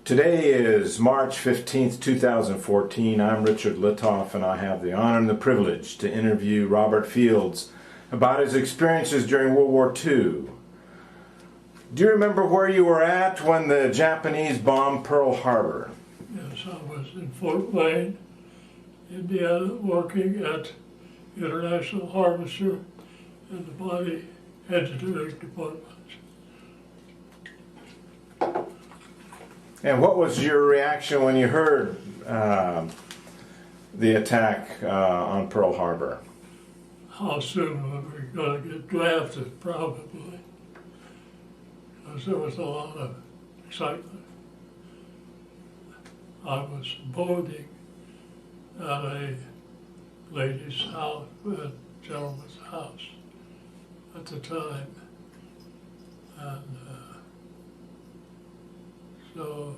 Today is March 15th, 2014. I'm Richard Litoff, and I have the honor and the privilege to interview Robert Fields about his experiences during World War II. Do you remember where you were at when the Japanese bombed Pearl Harbor? Yes, I was in Fort Wayne, Indiana, working at International Harvester in the Body Engineering Department. And what was your reaction when you heard the attack on Pearl Harbor? How soon were we going to get drafted, probably, because there was a lot of excitement. I was boarding at a lady's house, a gentleman's house at the time, and so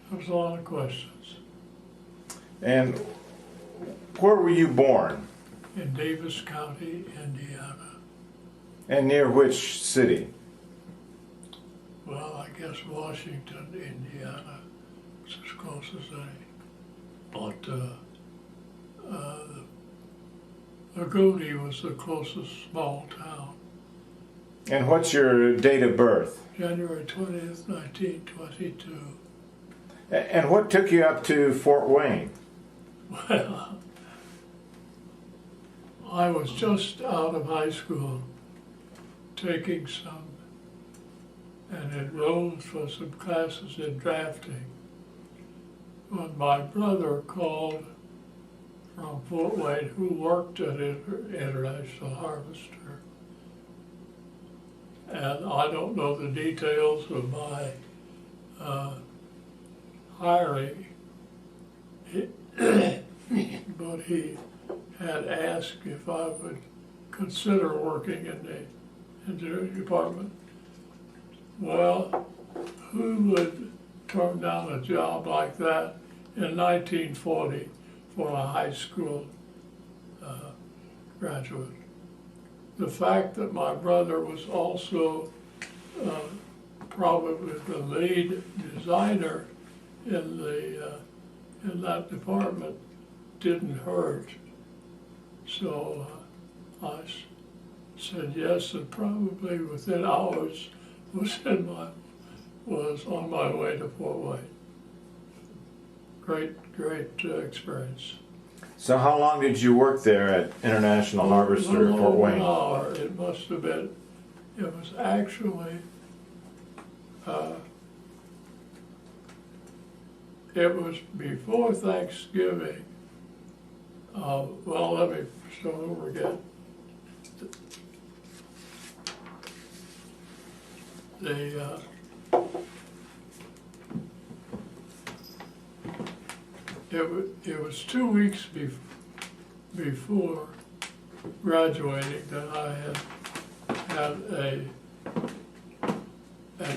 there was a lot of questions. And where were you born? In Davis County, Indiana. And near which city? Well, I guess Washington, Indiana, is as close as any. But Laguna was the closest small town. And what's your date of birth? January 20th, 1922. And what took you up to Fort Wayne? Well, I was just out of high school, taking some, and enrolled for some classes in drafting, when my brother called from Fort Wayne, who worked at International Harvester. And I don't know the details of my hiring, but he had asked if I would consider working in the engineering department. Well, who would turn down a job like that in 1940 for a high school graduate? The fact that my brother was also probably the lead designer in that department didn't hurt. So I said yes, and probably within hours was on my way to Fort Wayne. Great experience. So how long did you work there at International Harvester in Fort Wayne? An hour. It must have been. It was actually. It was before Thanksgiving. Well, let me start over again. It was 2 weeks before graduating that I had an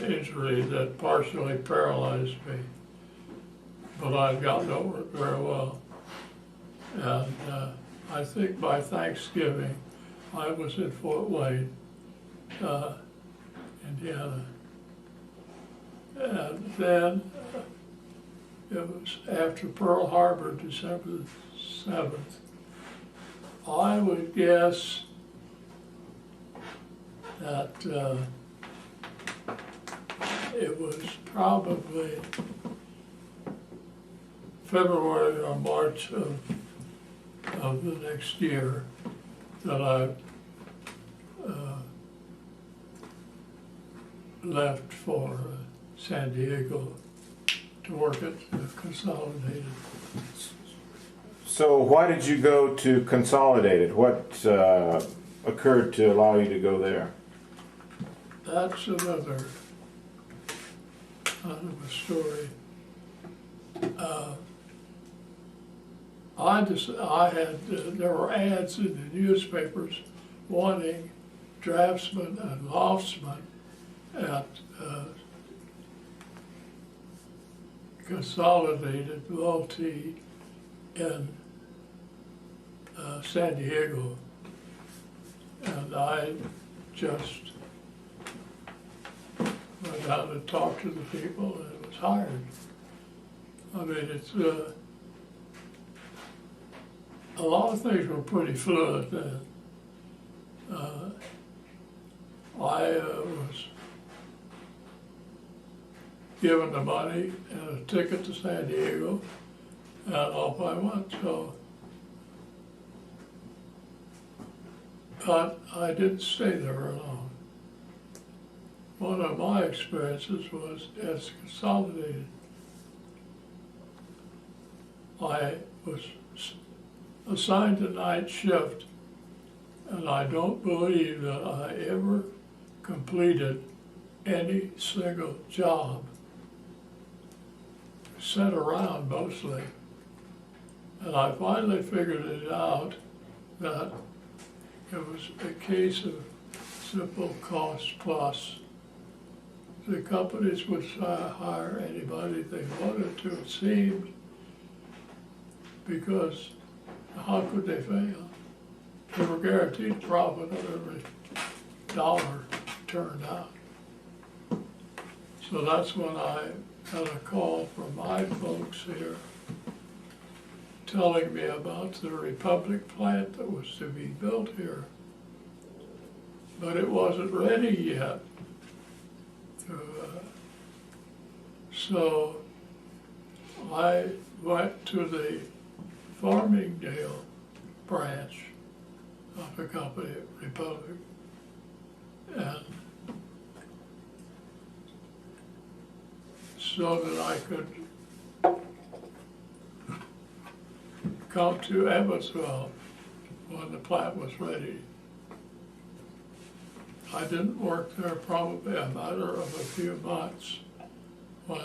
injury that partially paralyzed me, but I'd gotten over it very well. And I think by Thanksgiving, I was in Fort Wayne, Indiana. And then it was after Pearl Harbor, December 7th. I would guess that it was probably February or March of the next year that I left for San Diego to work at Consolidated. So why did you go to Consolidated? What occurred to allow you to go there? That's another kind of a story. There were ads in the newspapers wanting draftsmen and loftsmen at Consolidated Multi in San Diego, and I just, when down and talked to the people, and it was hired. I mean, it's a lot of things were pretty fluid then. I was given the money and a ticket to San Diego, and off I went. So, but I didn't stay there very long. One of my experiences was as Consolidated. I was assigned a night shift, and I don't believe that I ever completed any single job. Sat around mostly, and I finally figured it out that it was a case of simple cost plus. The companies would hire anybody they wanted to, it seemed, because how could they fail? They were guaranteed profit on every dollar turned out. So that's when I had a call from my folks here telling me about the Republic plant that was to be built here. But it wasn't ready yet. So I went to the Farmingdale branch of the company, Republic, and so that I could come to Evansville when the plant was ready. I didn't work there probably a matter of a few months when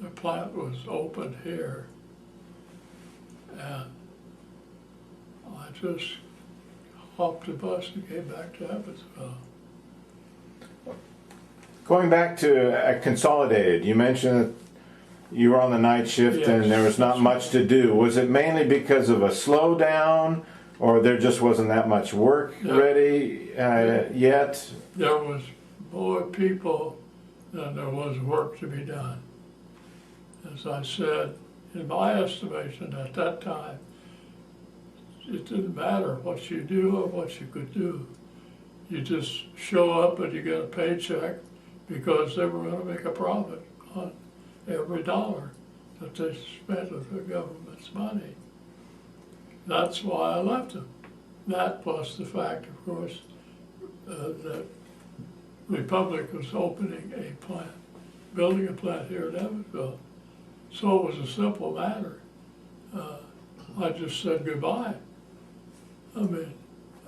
the plant was opened here. And I just hopped the bus and came back to Evansville. Going back to Consolidated, you mentioned that you were on the night shift. Yes. And there was not much to do. Was it mainly because of a slowdown, or there just wasn't that much work ready yet? There was more people than there was work to be done. As I said, in my estimation at that time, it didn't matter what you do or what you could do. You just show up and you get a paycheck because they were going to make a profit on every dollar that they spent of the government's money. That's why I left them. That plus the fact, of course, that Republic was opening a plant, building a plant here in Evansville. So it was a simple matter. I just said goodbye. I mean,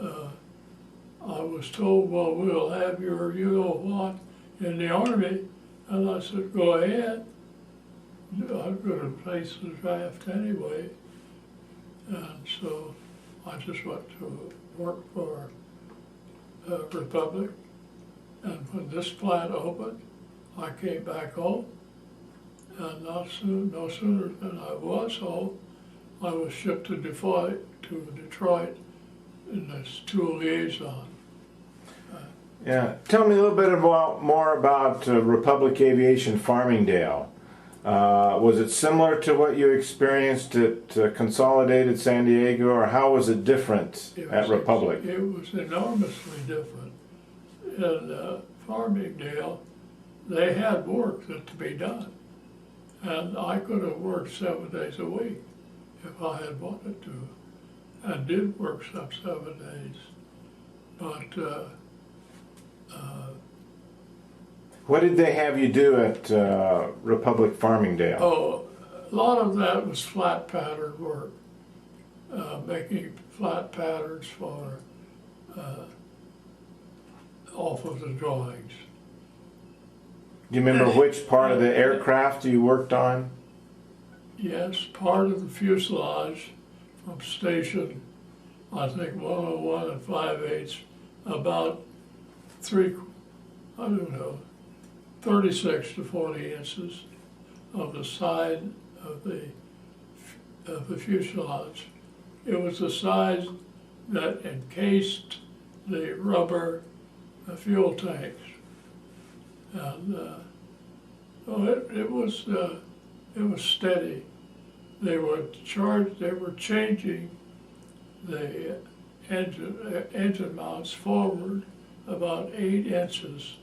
I was told, well, we'll have your you-know-what in the Army, and I said, go ahead. I'm going to face the draft anyway. And so I just went to work for Republic, and when this plant opened, I came back home, and no sooner than I was home, I was shipped to Detroit in this tool liaison. Yeah, tell me a little bit more about Republic Aviation Farmingdale. Was it similar to what you experienced at Consolidated San Diego, or how was it different at Republic? It was enormously different. In Farmingdale, they had work to be done, and I could have worked 7 days a week if I had wanted to, and did work some 7 days. But what did they have you do at Republic Farmingdale? Oh, a lot of that was flat pattern work, making flat patterns for off of the drawings. Do you remember which part of the aircraft you worked on? Yes, part of the fuselage from station, I think 101 and 5/8, about 36 to 40 inches of the side of the fuselage. It was the size that encased the rubber fuel tanks. And well, it was steady. They were changing the engine mounts forward about 8 inches.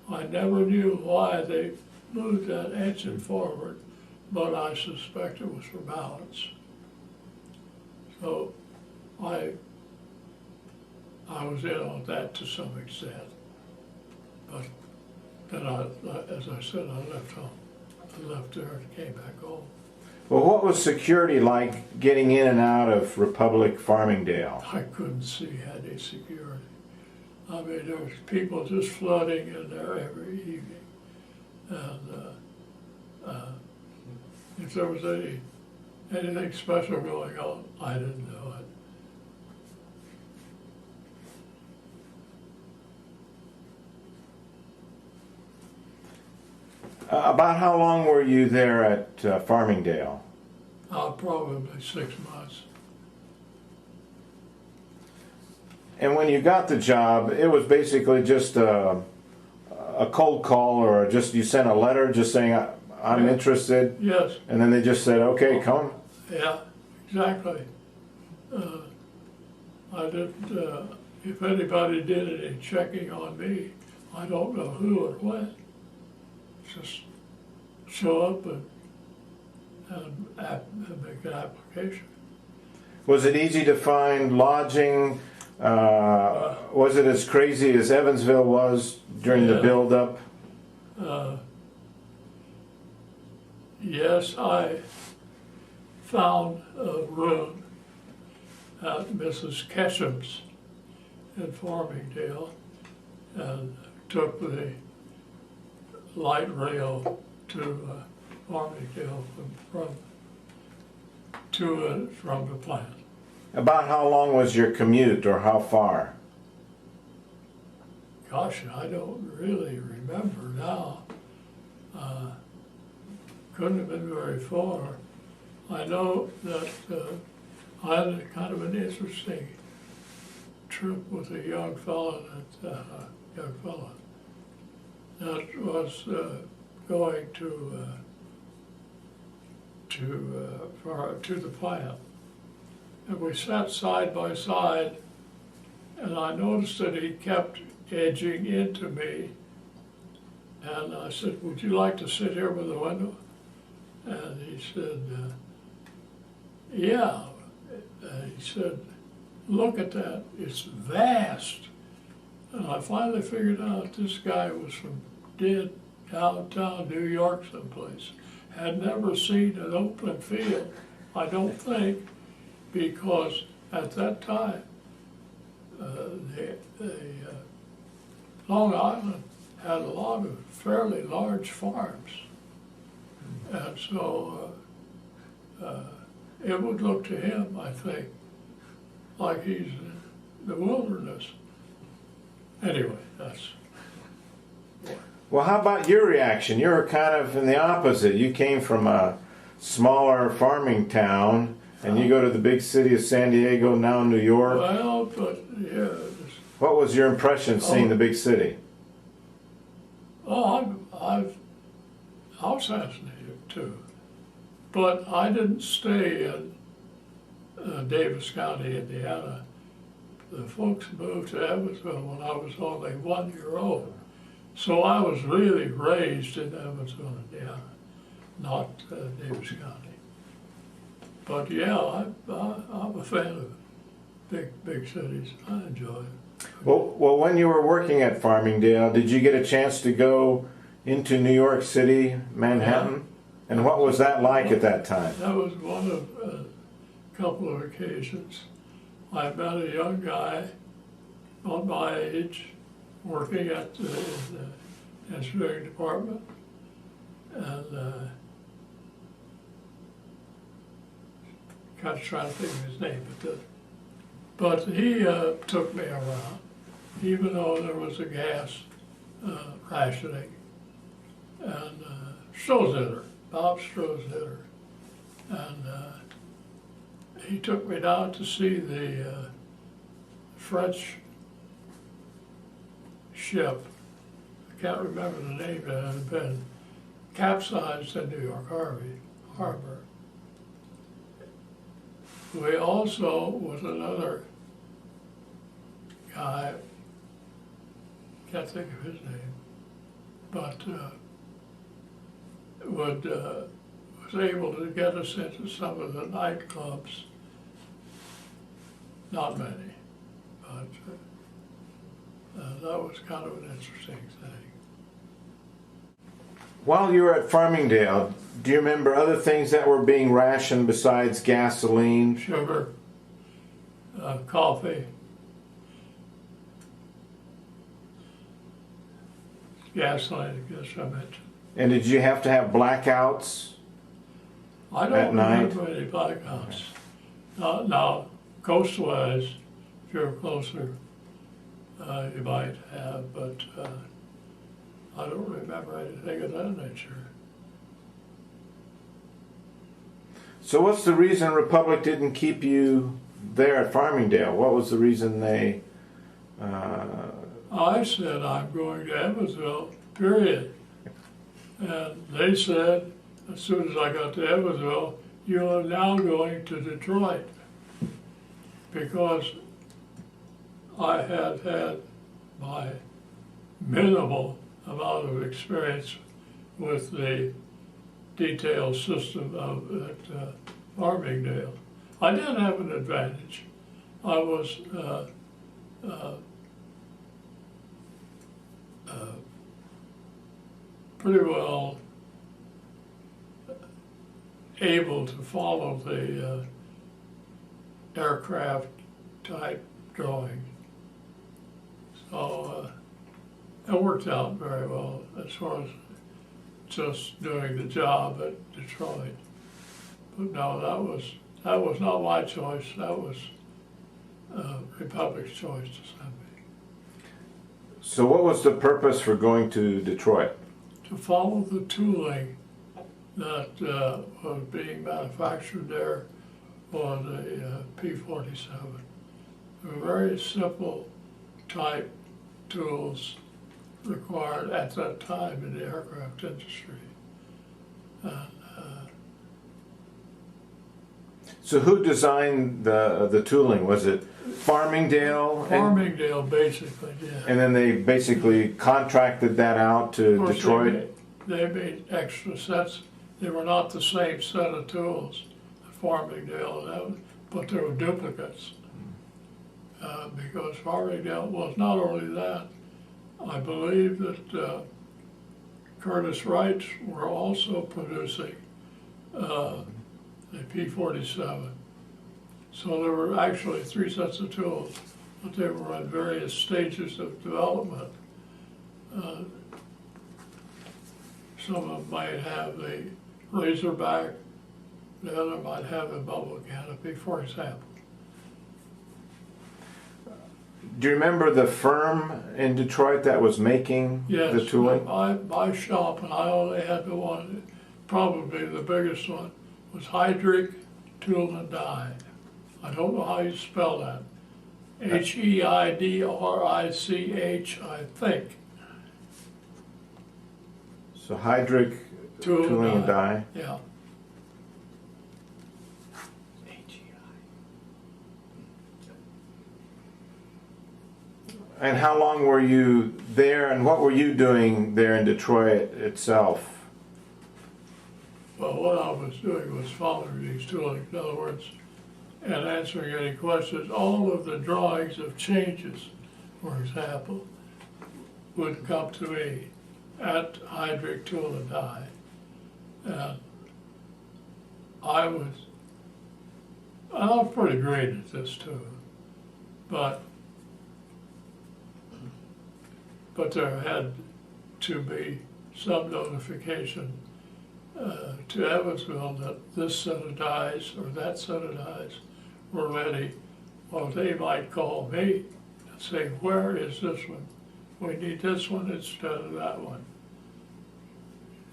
I never knew why they moved that engine forward, but I suspect it was for balance. So I was in on that to some extent. But then as I said, I left home. I left there and came back home. Well, what was security like getting in and out of Republic Farmingdale? I couldn't see any security. I mean, there was people just flooding in there every evening. And if there was anything special going on, I didn't know it. About how long were you there at Farmingdale? Probably 6 months. And when you got the job, it was basically just a cold call, or just you sent a letter just saying, I'm interested? Yes. And then they just said, okay, come? Yeah, exactly. I didn't, if anybody did any checking on me, I don't know who or when. Just show up and make an application. Was it easy to find lodging? Was it as crazy as Evansville was during the build-up? Yes, I found a room at Mrs. Ketchum's in Farmingdale and took the light rail to Farmingdale from the plant. About how long was your commute, or how far? Gosh, I don't really remember now. Couldn't have been very far. I know that I had a kind of an interesting trip with a young fella that was going to the plant, and we sat side by side, and I noticed that he kept edging into me, and I said, "Would you like to sit here by the window?" And he said, "Yeah." He said, "Look at that, it's vast." And I finally figured out this guy was from downtown New York someplace. Had never seen an open field, I don't think, because at that time, Long Island had a lot of fairly large farms. And so it would look to him, I think, like he's in the wilderness. Anyway, that's... Well, how about your reaction? You were kind of in the opposite. You came from a smaller farming town, and you go to the big city of San Diego, now New York. Well, but yeah. What was your impression seeing the big city? Oh, I was fascinated too. But I didn't stay in Davis County, Indiana. The folks moved to Evansville when I was only 1 year old. So I was really raised in Evansville, Indiana, not Davis County. But yeah, I'm a fan of big cities. I enjoy it. Well, when you were working at Farmingdale, did you get a chance to go into New York City, Manhattan? Yeah. And what was that like at that time? That was one of a couple of occasions. I met a young guy on my age working at the engineering department, and kind of trying to think of his name, but he took me around, even though there was a gas rationing. And Bob Stroh's, and he took me down to see the French ship can't remember the name, that had been capsized in New York Harbor. We also, with another guy, can't think of his name, but was able to get us into some of the nightclubs. Not many, but that was kind of an interesting thing. While you were at Farmingdale, do you remember other things that were being rationed besides gasoline? Sugar, coffee, gasoline, I guess I mentioned. And did you have to have blackouts? I At don't night? remember any blackouts. Now, coastwise, if you're closer, you might have, but I don't remember anything of that nature. So what's the reason Republic didn't keep you there at Farmingdale? What was the reason they... I said, I'm going to Evansville, period. And they said, as soon as I got to Evansville, you are now going to Detroit. Because I had had my minimal amount of experience with the detailed system at Farmingdale. I did have an advantage. I was pretty well able to follow the aircraft type drawing. So it worked out very well as far as just doing the job at Detroit. But no, that was not my choice. That was Republic's choice to send me. So what was the purpose for going to Detroit? To follow the tooling that was being manufactured there for the P-47. They were very simple type tools required at that time in the aircraft industry. So who designed the tooling? Was it Farmingdale? Farmingdale, basically, yeah. And then they basically contracted that out to Detroit? They made extra sets. They were not the same set of tools at Farmingdale, but they were duplicates. Because Farmingdale was not only that, I believe that Curtiss-Wrights were also producing the P-47. So there were actually 3 sets of tools, but they were at various stages of development. Some of them might have the laser back, the other might have a bubble canopy, for example. Do you remember the firm in Detroit that was making the tooling? Yes, my shop, and I only had the one, probably the biggest one, was Heidrich Tool and Die. I don't know how you spell that. Heidrich, I think. So Heidrich Tooling and Die? Yeah. And how long were you there, and what were you doing there in Detroit itself? Well, what I was doing was following these tooling, in other words, and answering any questions. All of the drawings of changes, for example, would come to me at Heidrich Tool and Die. And I was pretty great at this too, but there had to be some notification to Evansville that this set of dies or that set of dies were ready. Well, they might call me and say, where is this one? We need this one instead of that one.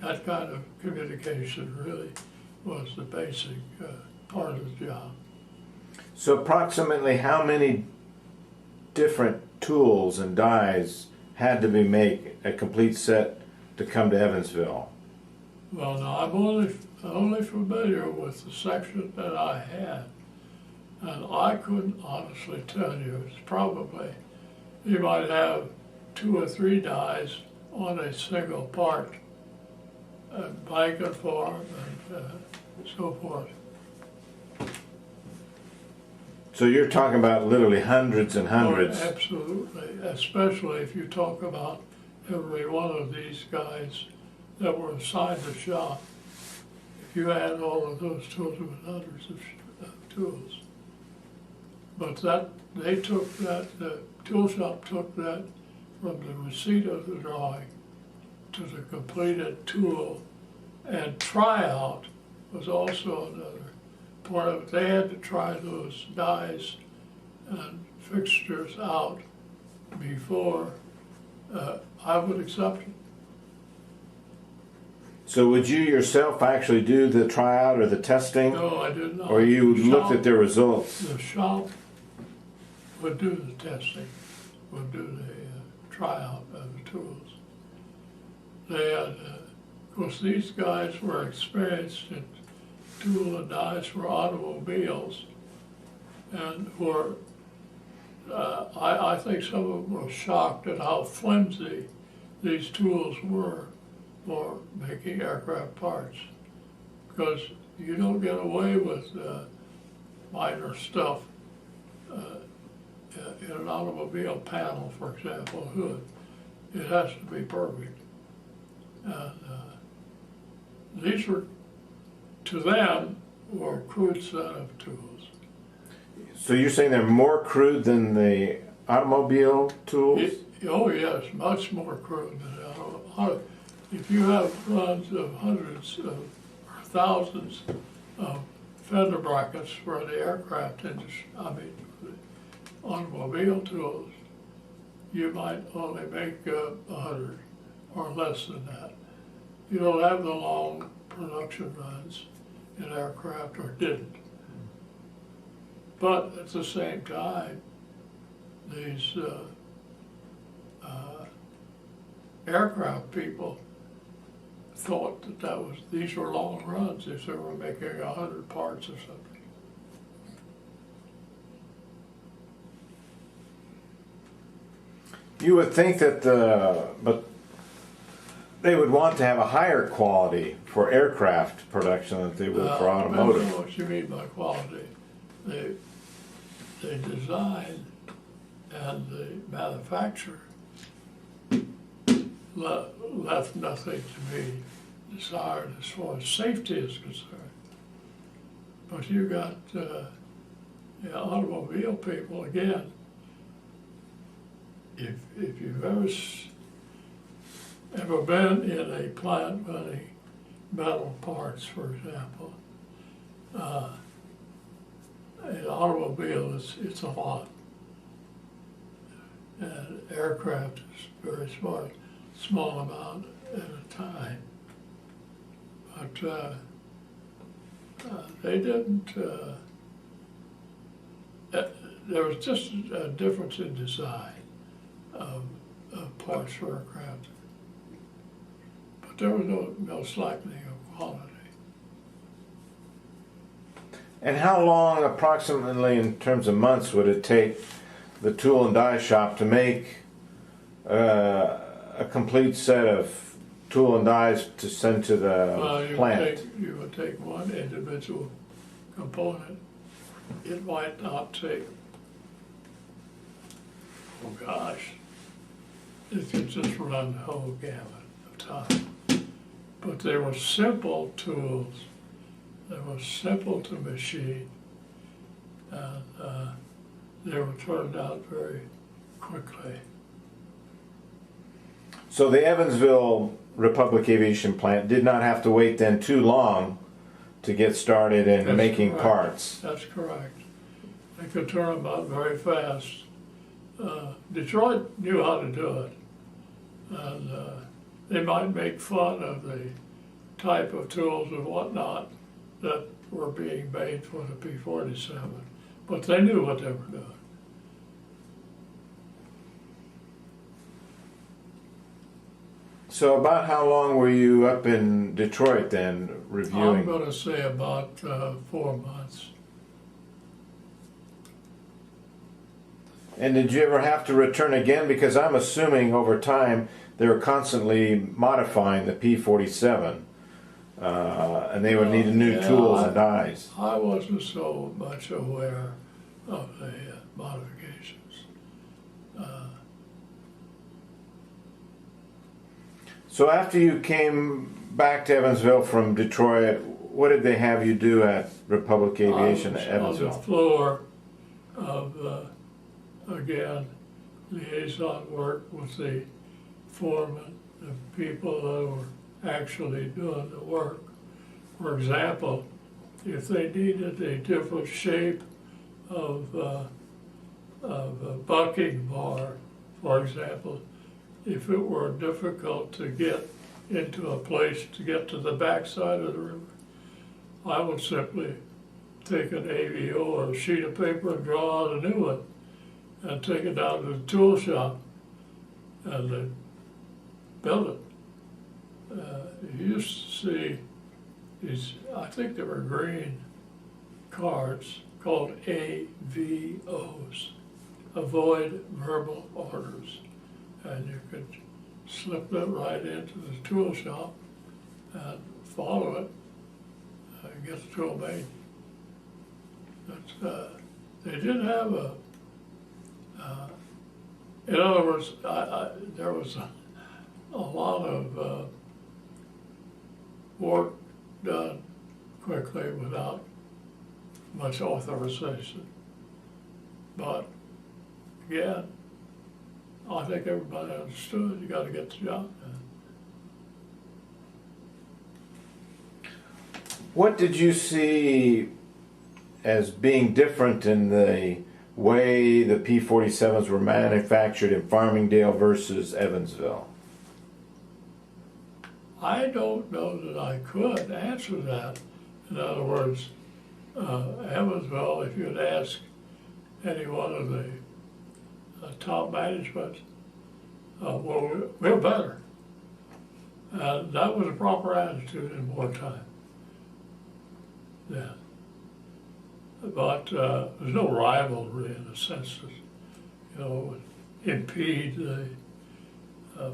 That kind of communication really was the basic part of the job. So approximately how many different tools and dies had to be make a complete set to come to Evansville? Well, no, I'm only familiar with the section that I had, and I couldn't honestly tell you. It's probably, you might have 2 or 3 dies on a single part, blanket form and so forth. So you're talking about literally hundreds and hundreds. Oh, absolutely, especially if you talk about every one of these guys that were assigned the shop. If you add all of those tools, it was hundreds of tools. But that, they took that, the tool shop took that from the receipt of the drawing to the completed tool, and tryout was also another part of it. They had to try those dies and fixtures out before I would accept it. So would you yourself actually do the tryout or the testing? No, I did not. Or you The looked shop- at their results? The shop would do the testing, would do the tryout of the tools. They had, of course, these guys were experienced in tool and dies for automobiles, and were, I think some of them were shocked at how flimsy these tools were for making aircraft parts, because you don't get away with minor stuff in an automobile panel, for example, hood. It has to be perfect. And these were, to them, were crude set of tools. So you're saying they're more crude than the automobile tools? Oh yes, much more crude than that. If you have runs of hundreds of or thousands of fender brackets for the aircraft industry, I mean, the automobile tools, you might only make 100 or less than that. You don't have the long production runs in aircraft, or didn't. But at the same time, these aircraft people thought that these were long runs if they were making 100 parts or something. You would think that but they would want to have a higher quality for aircraft production than they would for I don't automotive. know what you mean by quality. They designed, and the manufacturer left nothing to be desired as far as safety is concerned. But you got automobile people, again, if you've ever been in a plant running metal parts, for example, an automobile, it's a lot. And aircraft is very small amount at a time. But they didn't, there was just a difference in design of parts for aircraft. But there was no slackening of quality. And how long, approximately in terms of months, would it take the tool and die shop to make a complete set of tool and dies to send to the plant? You would take one individual component. It might not take, oh gosh, it could just run the whole gamut of time. But they were simple tools. They were simple to machine, and they were turned out very quickly. So the Evansville Republic Aviation plant did not have to wait then too long to get started in That's making correct. parts. That's correct. They could turn them out very fast. Detroit knew how to do it, and they might make fun of the type of tools and whatnot that were being made for the P-47, but they knew what they were doing. So about how long were you up in Detroit then, reviewing? I'm going to say about 4 months. And did you ever have to return again? Because I'm assuming over time they were constantly modifying the P-47, and they would need new tools and eyes. I wasn't so much aware of the modifications. So after you came back to Evansville from Detroit, what did they have you do at Republic Aviation at Evansville? On the floor of, again, liaison work with the foreman, the people that were actually doing the work. For example, if they needed a different shape of a bucking bar, for example, if it were difficult to get into a place to get to the backside of the river, I would simply take an AVO or a sheet of paper and draw out a new one and take it down to the tool shop and they'd build it. You used to see these, I think they were green cards called AVOs, Avoid Verbal Orders. And you could slip that right into the tool shop and follow it and get the tool made. But they did have a, in other words, there was a lot of work done quickly without much authorization. But again, I think everybody understood you got to get the job done. What did you see as being different in the way the P-47s were manufactured in Farmingdale versus Evansville? I don't know that I could answer that. In other words, Evansville, if you'd ask any one of the top management, well, we're better. And that was a proper attitude in wartime then. But there's no rivalry in the sense that, you know, would impede the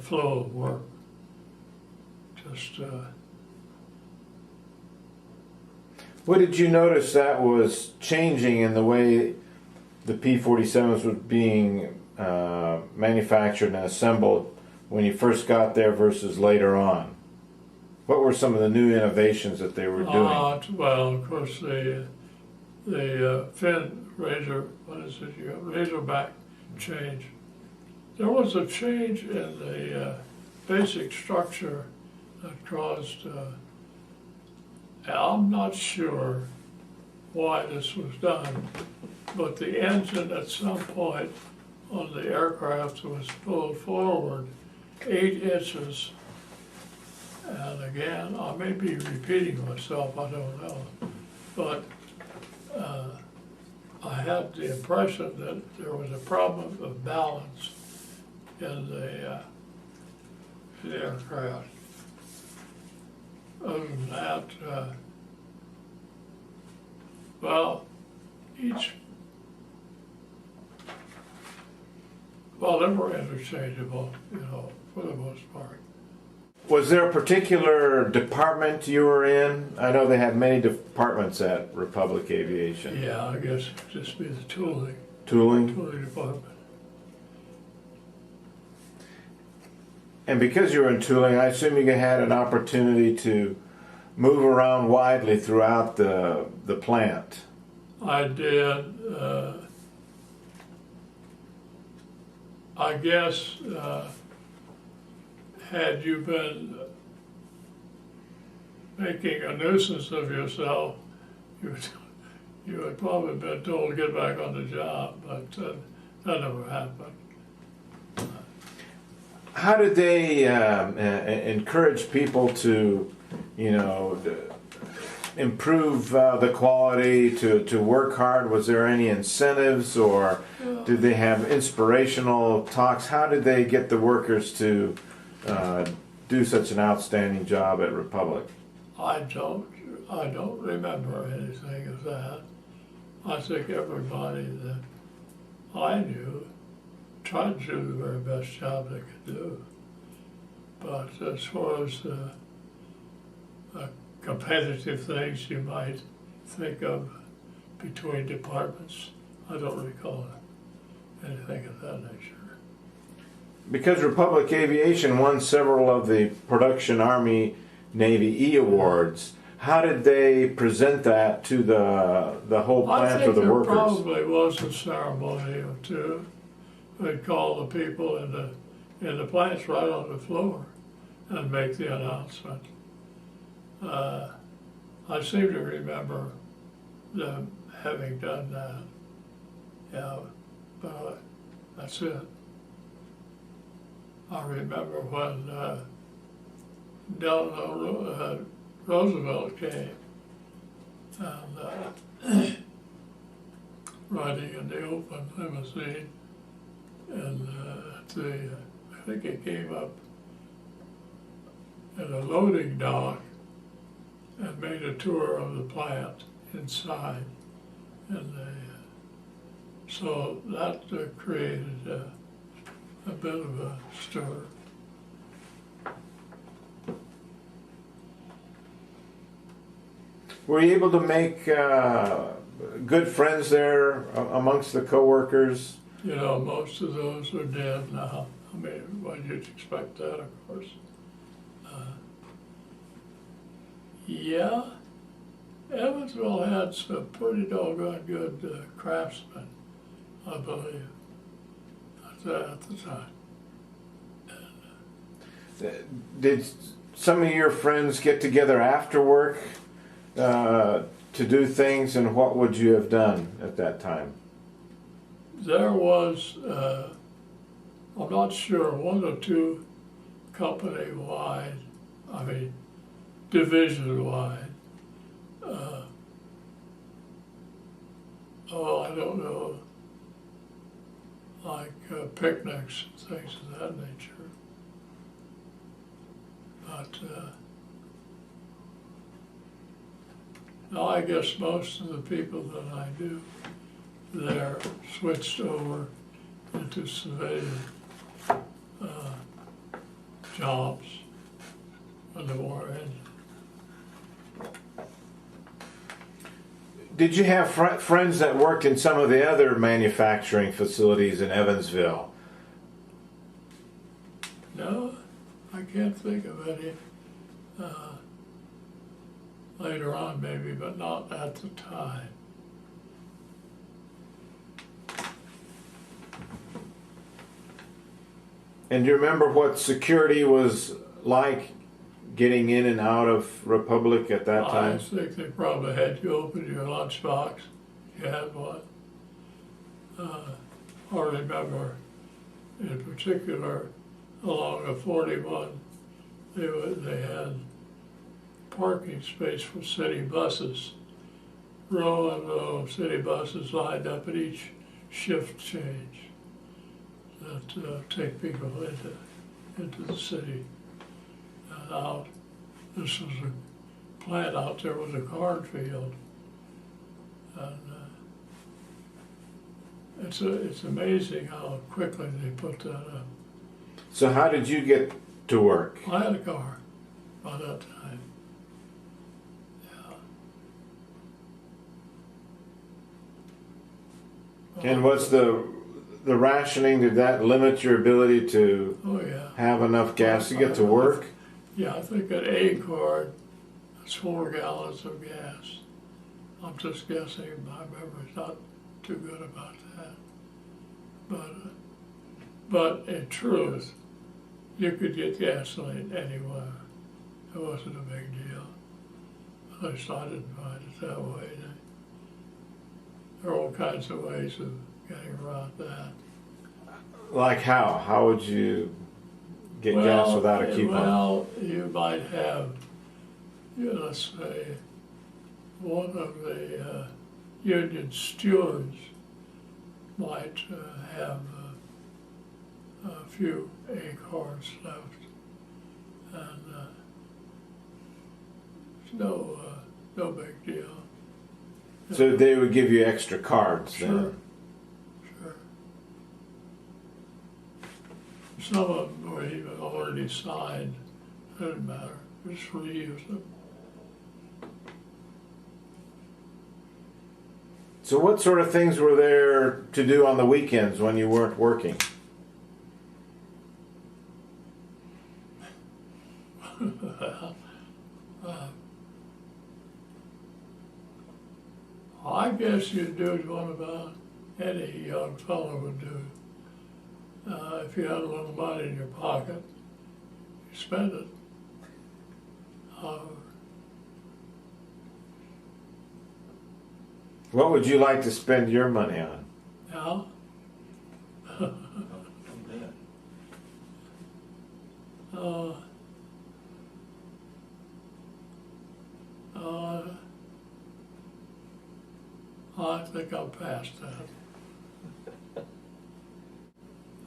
flow of work. Just what did you notice that was changing in the way the P-47s were being manufactured and assembled when you first got there versus later on? What were some of the new innovations that they were doing? Well, of course, the fin razor, what is it? You got razorback change. There was a change in the basic structure that caused. I'm not sure why this was done, but the engine at some point on the aircraft was pulled forward 8 inches. And again, I may be repeating myself, I don't know. But I had the impression that there was a problem of balance in the aircraft. Other than that, well, they were interchangeable, you know, for the most part. Was there a particular department you were in? I know they had many departments at Republic Aviation. Yeah, I guess it'd just be the tooling. Tooling? Tooling department. And because you were in tooling, I assume you had an opportunity to move around widely throughout the plant. I did. I guess had you been making a nuisance of yourself, you had probably been told to get back on the job, but that never happened. How did they encourage people to, you know, improve the quality, to work hard? Was there any incentives, or did they have inspirational talks? How did they get the workers to do such an outstanding job at Republic? I don't remember anything of that. I think everybody that I knew tried to do the very best job they could do. But as far as competitive things you might think of between departments, I don't recall anything of that nature. Because Republic Aviation won several of the Production Army Navy E awards, how did they present that to the whole plant or the workers? I think there probably was a ceremony or two. They'd call the people in the plants right on the floor and make the announcement. I seem to remember them having done that. Yeah, but that's it. I remember when Delano Roosevelt came and riding in the open limousine, and I think it came up at a loading dock and made a tour of the plant inside, and so that created a bit of a stir. Were you able to make good friends there amongst the coworkers? You know, most of those are dead now. I mean, why you'd expect that, of course. Yeah, Evansville had some pretty doggone good craftsmen, I believe, at the time. Did some of your friends get together after work to do things, and what would you have done at that time? There was, I'm not sure, one or two company-wide, I mean, division-wide. I don't know, like picnics and things of that nature. But no, I guess most of the people that I knew there switched over into civilian jobs when the war ended. Did you have friends that worked in some of the other manufacturing facilities in Evansville? No, I can't think of any. Later on maybe, but not at the time. And do you remember what security was like getting in and out of Republic at that time? I think they probably had you open your lunchbox. You had one. I remember in particular along a 41, they had parking space for city buses. Row and row of city buses lined up at each shift change that take people into the city and out. This was a plant out there with a cornfield, and it's amazing how quickly they put that up. So how did you get to work? I had a car by that time. Yeah. And what's the rationing? Did that limit your ability to have enough gas to get to work? Yeah, I think an A card, that's 4 gallons of gas. I'm just guessing, my memory's not too good about that. But in truth, you could get gasoline anywhere. It wasn't a big deal. At least I didn't find it that way. There are all kinds of ways of getting around that. Like how? How would you get gas without a coupon? Well, you might have, let's say, one of the union stewards might have a few A cars left, and it's no big deal. So they would give you extra cards Sure, then? sure. Some of them were even already signed. Didn't matter. Just reuse them. So what sort of things were there to do on the weekends when you weren't working? I guess you'd do what about any young fellow would do. If you had a little money in your pocket, you spend it. What would you like to spend your money on? Now, I think I'm past that.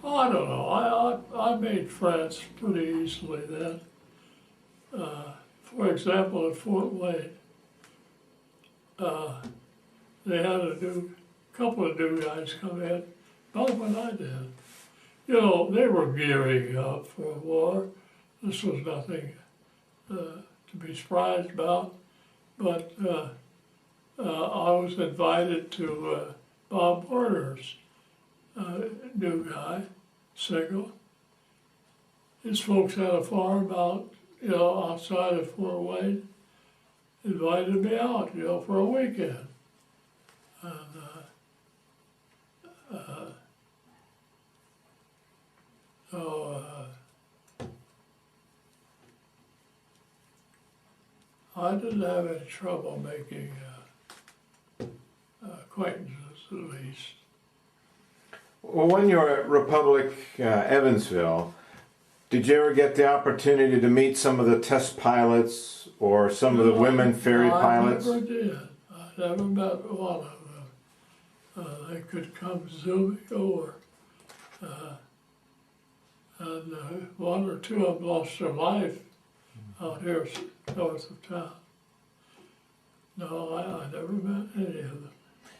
I don't know. I made friends pretty easily then. For example, at Fort Wayne, they had a couple of new guys come in, about when I did. You know, they were gearing up for a war. This was nothing to be surprised about, but I was invited to Bob Warner's new guy, single. His folks had a farm out, outside of Fort Wayne. Invited me out, for a weekend. And I didn't have any trouble making acquaintances, at least. Well, when you were at Republic Evansville, did you ever get the opportunity to meet some of the test pilots or some of the women ferry pilots? I never did. I never met one of them. They could come zooming over. And one or two of them lost their life out here north of town. No, I never met any of them.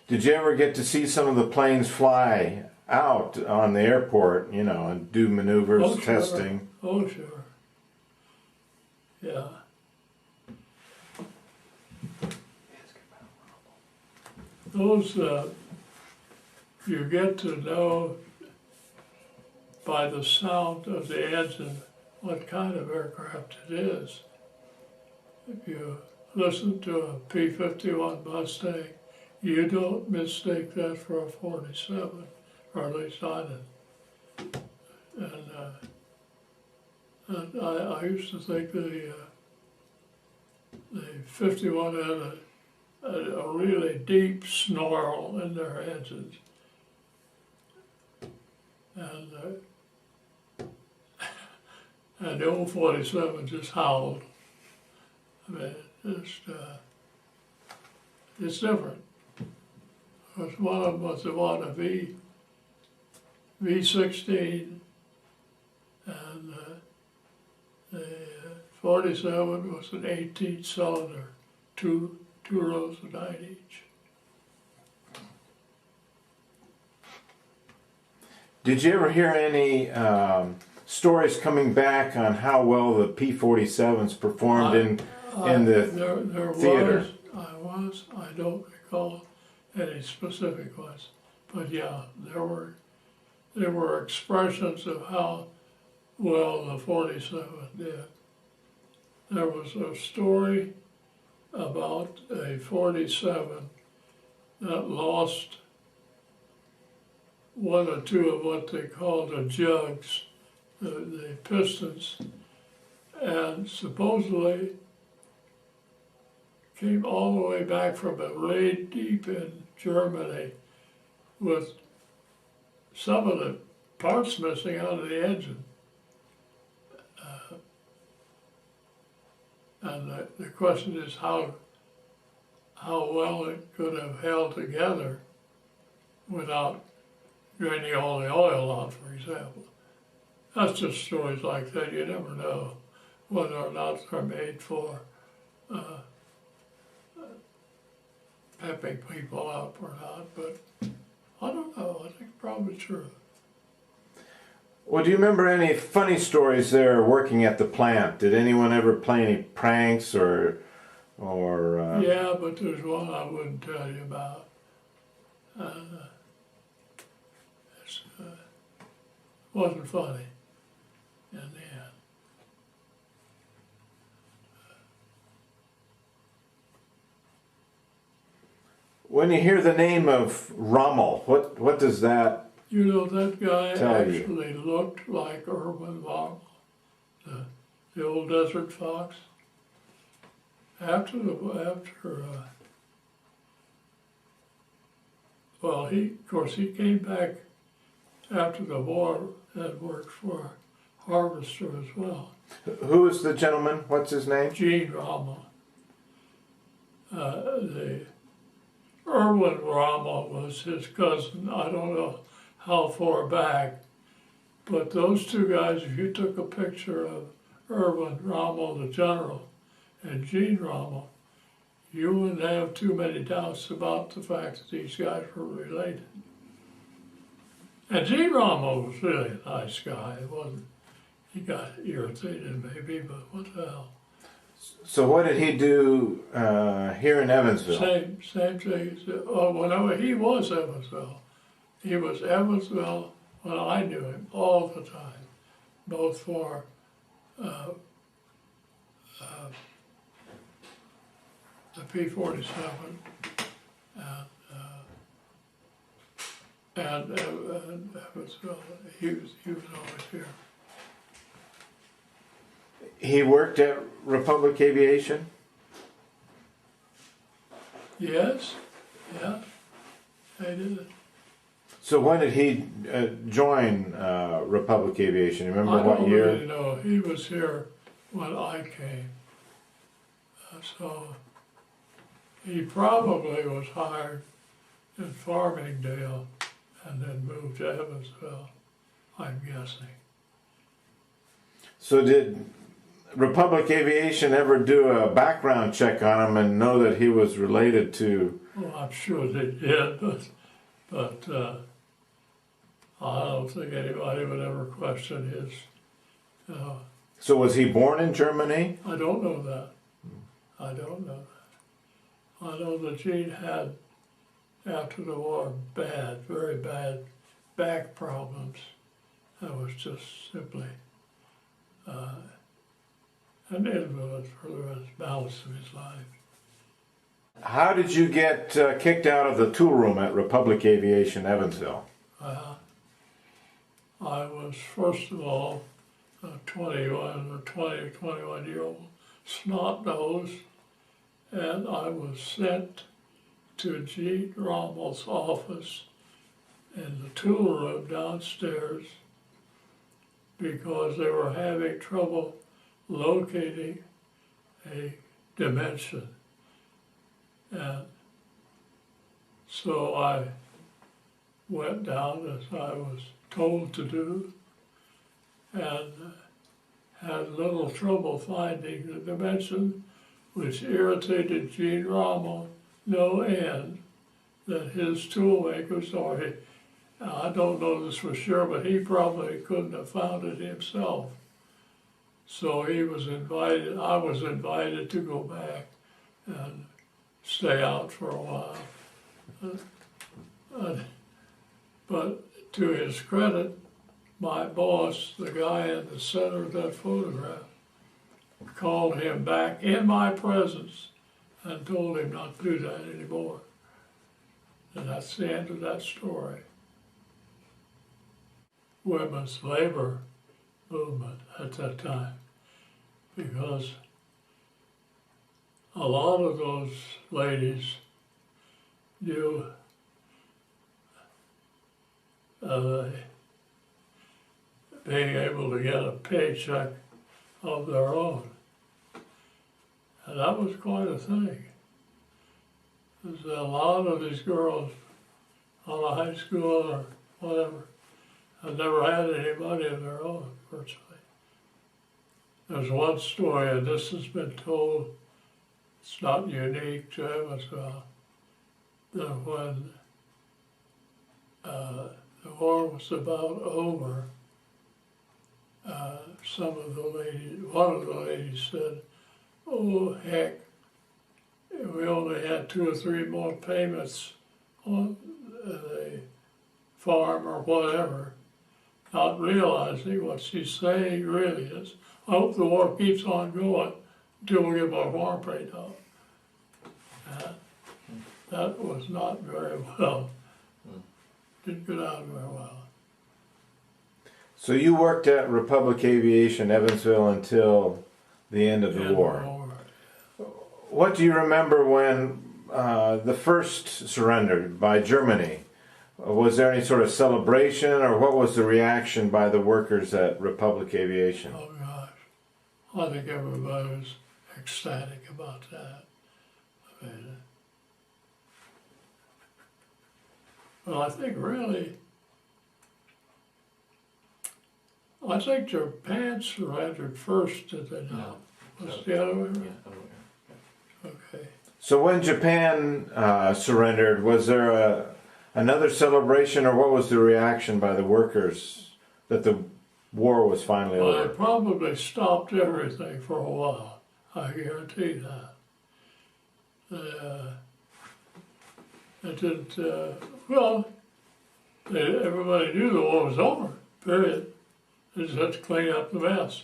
Did you ever get to see some of the planes fly out on the airport, and do maneuvers, testing? Oh, sure. Yeah. Those, you get to know by the sound of the engine what kind of aircraft it is. If you listen to a P-51 Mustang, you don't mistake that for a 47, or at least I did. And I used to think the 51 had a really deep snarl in their engines. And the old 47 just howled. I mean, it's different. Because one of them was a V16, and the 47 was an 18-cylinder, two rows of 9 each. Did you ever hear any stories coming back on how well the P-47s performed in the theater? I don't recall any specific ones, but yeah, there were expressions of how well the 47 did. There was a story about a 47 that lost one or two of what they called the jugs, the pistons, and supposedly came all the way back from a raid deep in Germany with some of the parts missing out of the engine. And the question is how well it could have held together without draining all the oil out, for example. That's just stories like that, you never know. whether or not they're made for pepping people up or not, but I don't know. I think probably true. Well, do you remember any funny stories there working at the plant? Did anyone ever play any pranks or Yeah, but there's one I wouldn't tell you about. It wasn't funny in the end. When you hear the name of Rommel, what does that? You know, that guy Tell you. actually looked like Irwin Rommel, the old desert fox. Well, of course, he came back after the war and worked for Harvester as well. Who is the gentleman? What's his name? Gene Rommel. The Irwin Rommel was his cousin. I don't know how far back, but those two guys, if you took a picture of Irwin Rommel, the general, and Gene Rommel, you wouldn't have too many doubts about the fact that these guys were related. And Gene Rommel was really a nice guy. It wasn't, he got irritated maybe, but what the hell. So what did he do here in Evansville? Same thing. Whenever he was Evansville. He was Evansville when I knew him all the time, both for the P-47 and Evansville. He was always here. He worked at Republic Aviation? Yes, yeah, I did. So when did he join Republic Aviation? You remember what year? I don't really know. He was here when I came. So he probably was hired in Farmingdale and then moved to Evansville, I'm guessing. So did Republic Aviation ever do a background check on him and know that he was related to? Well, I'm sure they did, but I don't think anybody would ever question his. So was he born in Germany? I don't know that. I don't know that. I know that Gene had, after the war, very bad back problems. That was just simply an invalid for the balance of his life. How did you get kicked out of the tool room at Republic Aviation Evansville? I was, first of all, a 20 or 21-year-old snot-nosed, and I was sent to Gene Rommel's office in the tool room downstairs because they were having trouble locating a dimension. And so I went down as I was told to do and had little trouble finding the dimension, which irritated Gene Rommel no end, that his toolmakers, or I don't know this for sure, but he probably couldn't have found it himself. So he was invited, I was invited to go back and stay out for a while. But to his credit, my boss, the guy in the center of that photograph, called him back in my presence and told him not to do that anymore. And that's the end of that story. Women's labor movement at that time, because a lot of those ladies knew being able to get a paycheck of their own. And that was quite a thing. There's a lot of these girls out of high school or whatever had never had any money of their own, virtually. There's one story, and this has been told, it's not unique to Evansville, that when the war was about over, one of the ladies said, "Oh, heck, we only had 2 or 3 more payments on the farm or whatever," not realizing what she's saying really is, "I hope the war keeps on going until we get our farm paid off." That was not very well. Didn't go down very well. So you worked at Republic Aviation Evansville until the end of the war. What do you remember when the first surrendered by Germany? Was there any sort of celebration, or what was the reaction by the workers at Republic Aviation? Oh gosh, I think everybody was ecstatic about that. I mean, well, I think really, I think Japan surrendered first, did they not? Was the other way around? Okay. So when Japan surrendered, was there another celebration, or what was the reaction by the workers that the war was finally Well, over? they probably stopped everything for a while. I guarantee that. It didn't. Everybody knew the war was over. Period. They just had to clean up the mess.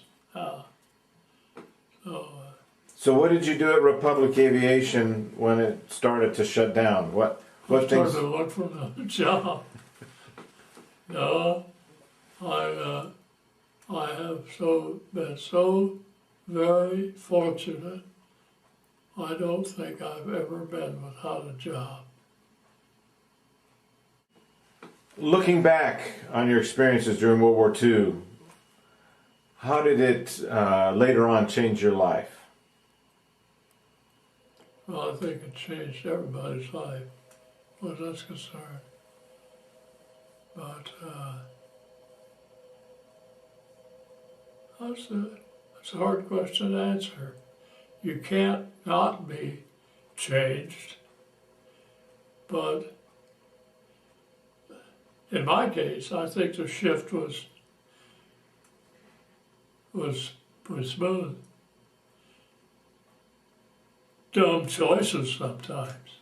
So what did you do at Republic Aviation when it started to shut down? What I started things? to look for another job. No, I have been so very fortunate. I don't think I've ever been without a job. Looking back on your experiences during World War II, how did it later on change your life? Well, I think it changed everybody's life, as far as that's concerned. But that's a hard question to answer. You can't not be changed, but in my case, I think the shift was pretty smooth. Dumb choices sometimes,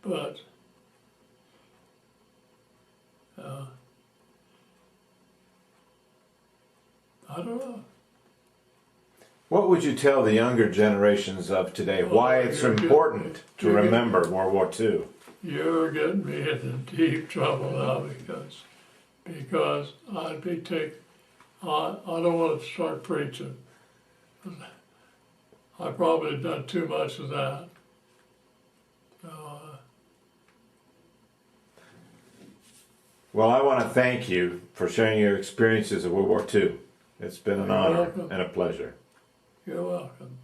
but I don't know. What would you tell the younger generations of today why it's important to remember World War II? You're getting me into deep trouble now because I'd be I don't want to start preaching. I probably have done too much of that. Well, I want to thank you for sharing your experiences of World War II. It's been an honor and a pleasure. You're welcome.